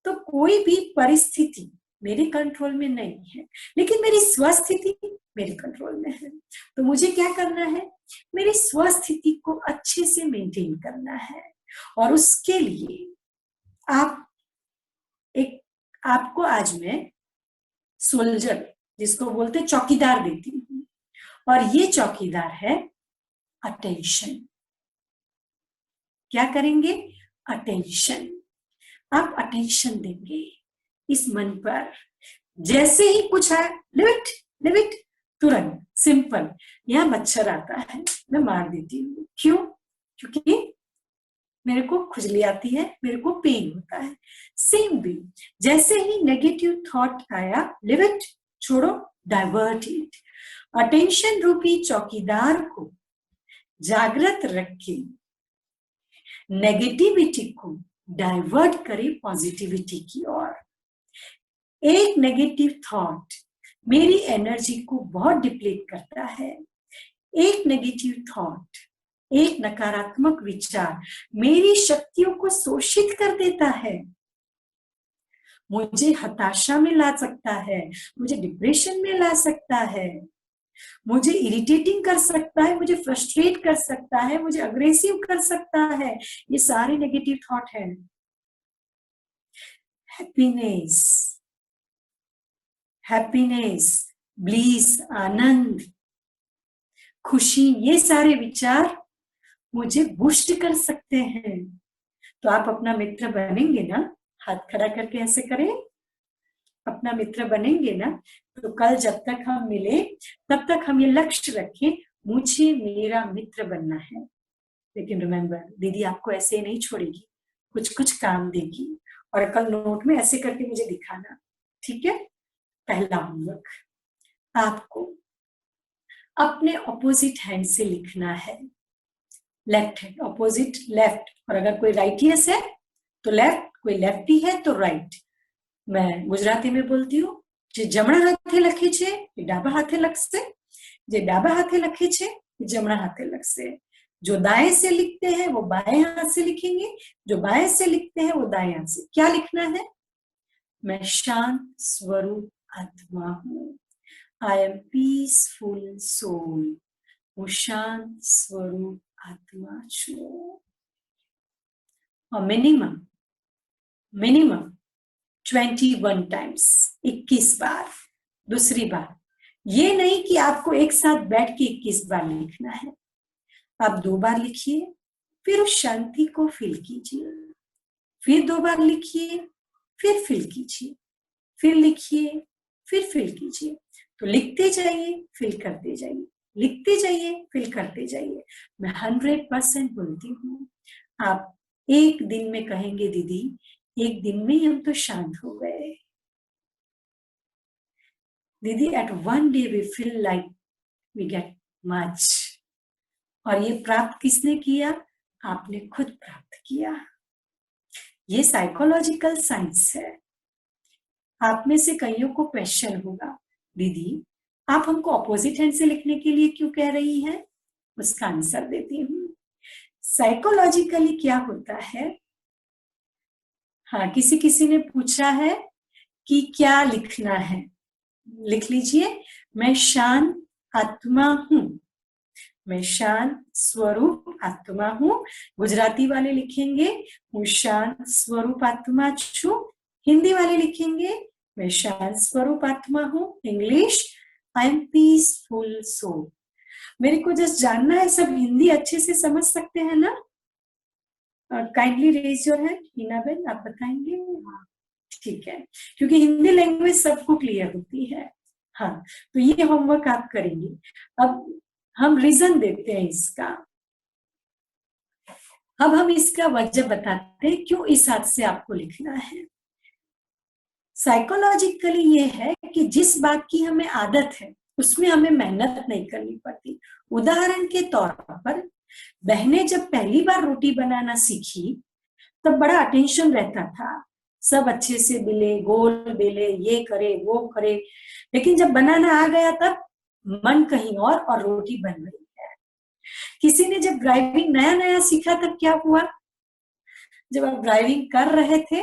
तो कोई भी परिस्थिति मेरे कंट्रोल में नहीं है, लेकिन मेरी स्वस्थिति मेरे कंट्रोल में है। तो मुझे क्या करना है? मेरी स्वस्थिति को अच्छे से मेंटेन करना है। और उसके लिए आपको आज मैं सोल्जर, जिसको बोलते चौकीदार, देती हूँ। और ये चौकीदार है अटेंशन। क्या करेंगे? अटेंशन। आप अटेंशन देंगे इस मन पर। जैसे ही कुछ है, लिव इट, तुरंत, सिंपल। यहाँ मच्छर आता है, मैं मार देती हूँ। क्यों? क्योंकि मेरे को खुजली आती है, मेरे को पेन होता है। सेम वे, जैसे ही नेगेटिव थॉट आया, लिव इट, छोड़ो, डाइवर्ट इट। अटेंशन रूपी चौकीदार को जागृत रखे, नेगेटिविटी को डाइवर्ट करे पॉजिटिविटी की ओर। एक नेगेटिव थॉट मेरी एनर्जी को बहुत डिप्लीट करता है। एक नेगेटिव थॉट, एक नकारात्मक विचार मेरी शक्तियों को शोषित कर देता है, मुझे हताशा में ला सकता है, मुझे डिप्रेशन में ला सकता है, मुझे इरिटेटिंग कर सकता है, मुझे फ्रस्ट्रेट कर सकता है, मुझे अग्रेसिव कर सकता है। ये सारे नेगेटिव थॉट है। हैप्पीनेस, ब्लीस, आनंद, खुशी, ये सारे विचार मुझे बूस्ट कर सकते हैं। तो आप अपना मित्र बनेंगे ना? हाथ खड़ा करके ऐसे करें, अपना मित्र बनेंगे ना? तो कल जब तक हम मिले तब तक हम ये लक्ष्य रखें, मुझे मेरा मित्र बनना है। लेकिन रिमेम्बर, दीदी आपको ऐसे नहीं छोड़ेगी, कुछ कुछ काम देगी। और कल नोट में ऐसे करके मुझे दिखाना, ठीक है? पहला होमवर्क, आपको अपने ऑपोजिट हैंड से लिखना है। Left hand, opposite left. और अगर कोई राइटियस है तो लेफ्ट, कोई लेफ्टी है तो राइट। मैं गुजराती में बोलती हूँ, जे जमणा हाथे लखे छे એ ડાબા हाथे लगसे, जे डाबा हाथे लखे छे એ जमणा हाथे लगसे। जो दाएं से लिखते हैं वो बाएं हाथ से लिखेंगे, जो बाएं से लिखते हैं वो दाएं हाथ से। क्या लिखना है? मैं शांत स्वरूप आत्मा हूँ। I am peaceful soul. वो शांत स्वरूप आत्मा छू। और मिनिमम 21 टाइम्स, 21 बार। दूसरी बार, ये नहीं कि आपको एक साथ बैठ के 21 बार लिखना है। आप 2 बार लिखिए, फिर उस शांति को फील कीजिए, फिर 2 बार लिखिए, फिर फील कीजिए, फिर लिखिए, फिर फील कीजिए। तो लिखते जाइए, फील करते जाइए, लिखते जाइए, फील करते जाइए। मैं 100% बोलती हूँ, आप एक दिन में कहेंगे दीदी एक दिन में ही हम तो शांत हो गए। दीदी at one day we feel like we get much. और ये प्राप्त किसने किया? आपने खुद प्राप्त किया। ये साइकोलॉजिकल साइंस है। आप में से कईयों को क्वेश्चन होगा, दीदी आप हमको ऑपोजिट हैंड से लिखने के लिए क्यों कह रही हैं? उसका आंसर देती हूँ। साइकोलॉजिकली क्या होता है, हाँ किसी किसी ने पूछा है कि क्या लिखना है, लिख लीजिए, मैं शांत आत्मा हूं, मैं शांत स्वरूप आत्मा हूं। गुजराती वाले लिखेंगे હું શાંત स्वरूप आत्मा છું, हिंदी वाले लिखेंगे मैं शांत स्वरूप आत्मा हूं, English I am peaceful soul. मेरे को जस्ट जानना है सब हिंदी अच्छे से समझ सकते हैं ना? Kindly raise your hand. Heena ben आप बताएंगे? ठीक है, क्योंकि हिंदी लैंग्वेज सबको क्लियर होती है। हाँ, तो ये होमवर्क आप करेंगे। अब हम रीजन देते हैं इसका। अब हम इसका वजह बताते हैं क्यों इस हाथ से आपको लिखना है। साइकोलॉजिकली ये है कि जिस बात की हमें आदत है उसमें हमें मेहनत नहीं करनी पड़ती। उदाहरण के तौर पर बहनें जब पहली बार रोटी बनाना सीखी तब बड़ा अटेंशन रहता था, सब अच्छे से बेले, गोल बेले, ये करे वो करे, लेकिन जब बनाना आ गया तब मन कहीं और रोटी बन रही है। किसी ने जब ड्राइविंग नया नया सीखा तब क्या हुआ, जब आप ड्राइविंग कर रहे थे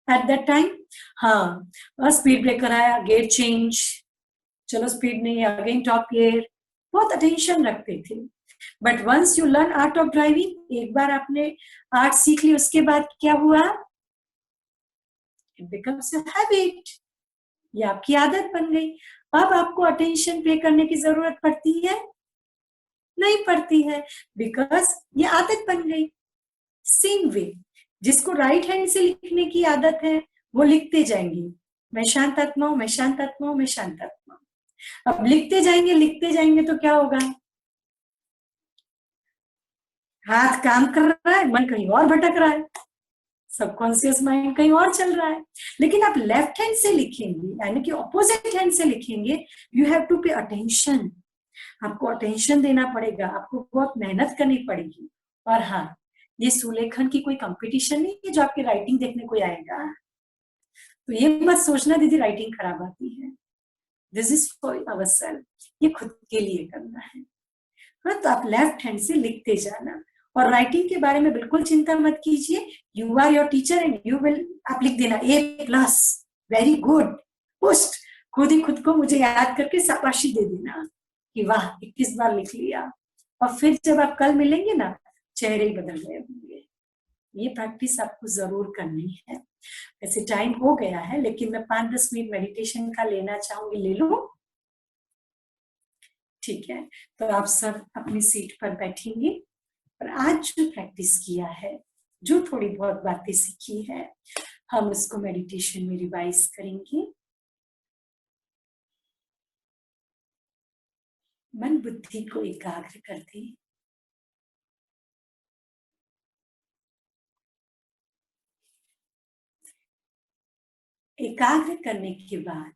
एट दैट टाइम, हाँ स्पीड ब्रेकर आया, गियर चेंज, चलो स्पीड नहीं, अगेन टॉप गियर, बहुत अटेंशन रखते थे। But once you learn art of driving, एक बार आपने आर्ट सीख ली, उसके बाद क्या हुआ, इट बिकम्स अ हैबिट, ये आपकी आदत बन गई। अब आपको अटेंशन पे करने की जरूरत पड़ती है? नहीं पड़ती है, बिकॉज ये आदत बन गई। सेम वे जिसको राइट हैंड से लिखने की आदत है वो लिखते जाएंगे, मैं शांत आत्मा हूं, मैं शांत आत्मा हूं, मैं शांत आत्मा हूं। अब लिखते जाएंगे तो क्या होगा, हाथ काम कर रहा है, मन कहीं और भटक रहा है, सबकॉन्शियस माइंड कहीं और चल रहा है। लेकिन आप लेफ्ट हैंड से लिखेंगे, यानी कि ऑपोजिट हैंड से लिखेंगे, you have to pay attention, आपको अटेंशन देना पड़ेगा, आपको बहुत मेहनत करनी पड़ेगी। और हाँ, ये सुलेखन की कोई कंपटीशन नहीं है जो आपकी राइटिंग देखने को आएगा, तो ये मत सोचना दीदी राइटिंग खराब आती है। This is for our self, ये खुद के लिए करना है। हाँ, तो आप लेफ्ट हैंड से लिखते जाना। और राइटिंग के बारे में बिल्कुल चिंता मत कीजिए, you are your teacher and you will, आप लिख देना A+, वेरी गुड, पुस्ट, खुद ही खुद को मुझे याद करके शाबाशी दे देना कि वाह 21 बार लिख लिया। और फिर जब आप कल मिलेंगे ना, चेहरे ही बदल गए होंगे। ये प्रैक्टिस आपको जरूर करनी है। वैसे टाइम हो गया है, लेकिन मैं 5-10 मिनट मेडिटेशन का लेना चाहूंगी, ले लूं? ठीक है, तो आप सब अपनी सीट पर बैठेंगे और आज जो प्रैक्टिस किया है, जो थोड़ी बहुत बातें सीखी है, हम उसको मेडिटेशन में रिवाइज करेंगे। मन बुद्धि को एकाग्र कर दें। एकाग्र करने के बाद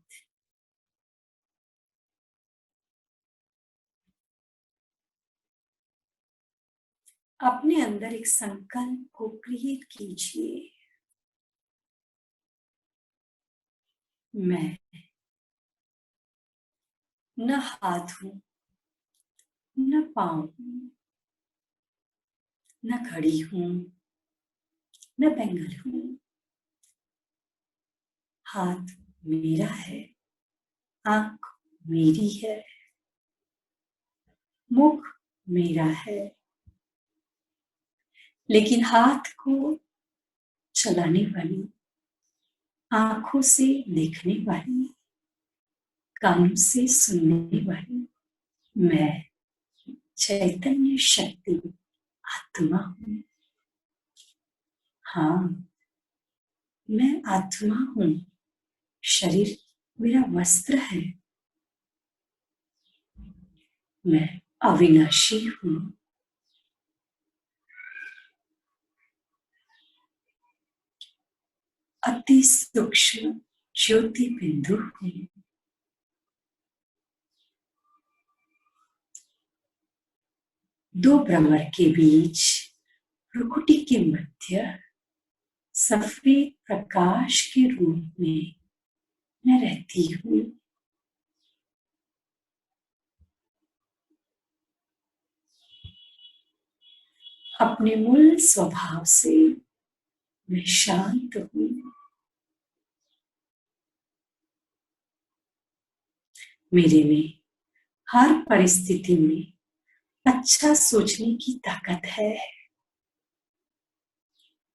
अपने अंदर एक संकल्प को क्रिएट कीजिए, मैं न हाथ हूं, न पांव हूं, न घड़ी हूं, न बैंगल हूं। हाथ मेरा है, आंख मेरी है, मुख मेरा है, लेकिन हाथ को चलाने वाली, आंखों से देखने वाली, कानों से सुनने वाली मैं चैतन्य शक्ति आत्मा हूं। हाँ, मैं आत्मा हूं। शरीर मेरा वस्त्र है। मैं अविनाशी हूं। अति सूक्ष्म ज्योति बिंदु हूं। दो भ्रमर के बीच भ्रुकुटी के मध्य सफेद प्रकाश के रूप में मैं रहती हूं। अपने मूल स्वभाव से मैं शांत हूं। मेरे में हर परिस्थिति में अच्छा सोचने की ताकत है।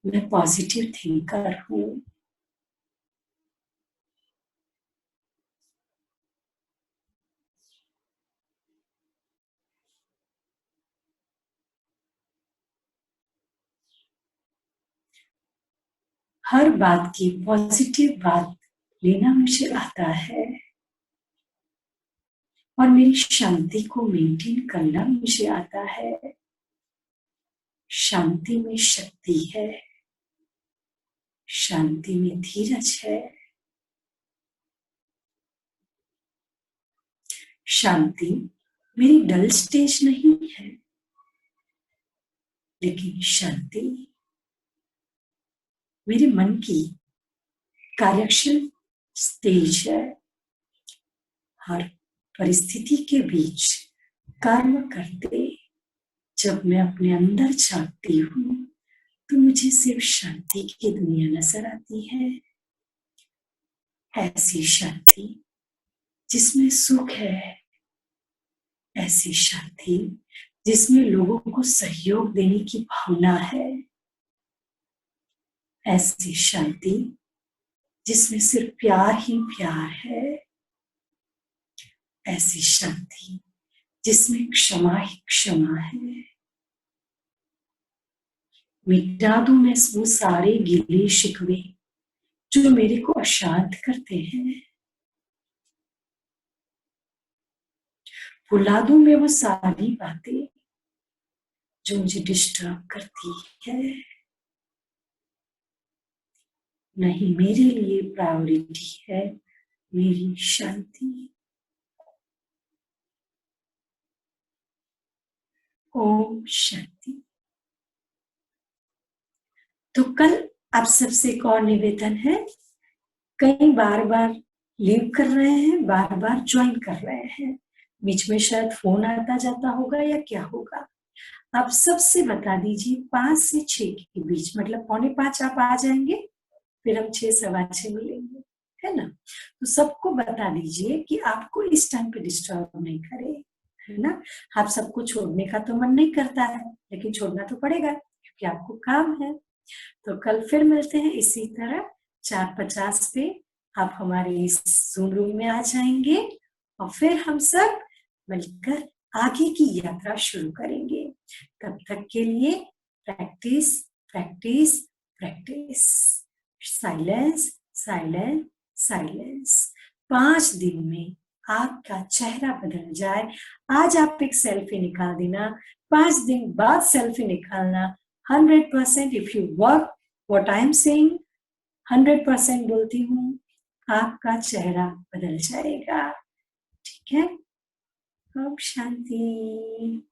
मैं पॉजिटिव थिंकर हूं। हर बात की पॉजिटिव बात लेना मुझे आता है और मेरी शांति को मेंटेन करना मुझे आता है। शांति में शक्ति है। शांति में धीरज है। शांति मेरी डल स्टेज नहीं है, लेकिन शांति मेरे मन की कार्यक्षम स्टेज है। हर परिस्थिति के बीच कर्म करते जब मैं अपने अंदर झांकती हूँ तो मुझे सिर्फ शांति की दुनिया नजर आती है। ऐसी शांति जिसमें सुख है। ऐसी शांति जिसमें लोगों को सहयोग देने की भावना है। ऐसी शांति जिसमें सिर्फ प्यार ही प्यार है। ऐसी शांति जिसमें क्षमा ही क्षमा है। मिटा दूं मैं वो सारे गिले शिकवे जो मेरे को अशांत करते हैं। भुला दूं मैं वो सारी बातें जो मुझे डिस्टर्ब करती है। नहीं, मेरे लिए प्रायोरिटी है मेरी शांति। ओम शांति। तो कल आप सबसे एक और निवेदन है, कई बार बार लीव कर रहे हैं, बार बार ज्वाइन कर रहे हैं, बीच में शायद फोन आता जाता होगा या क्या होगा। आप सबसे बता दीजिए 5 से 6 के बीच, मतलब 4:45 आप आ जाएंगे, फिर हम 6 सवा 6 मिलेंगे, है ना। तो सबको बता दीजिए कि आपको इस टाइम पे डिस्टर्ब नहीं करे, है ना। आप सबको छोड़ने का तो मन नहीं करता है, लेकिन छोड़ना तो पड़ेगा क्योंकि आपको काम है। तो कल फिर मिलते हैं इसी तरह 4:50 पे। आप हमारे इस जूम रूम में आ जाएंगे और फिर हम सब मिलकर आगे की यात्रा शुरू करेंगे। तब तक के लिए practice practice practice. Silence silence silence. 5 दिन में आपका चेहरा बदल जाए। आज आप एक सेल्फी निकाल देना, 5 दिन बाद सेल्फी निकालना। 100% if you work what I am saying, 100% बोलती हूँ, आपका चेहरा बदल जाएगा। ठीक है। ओम शांति।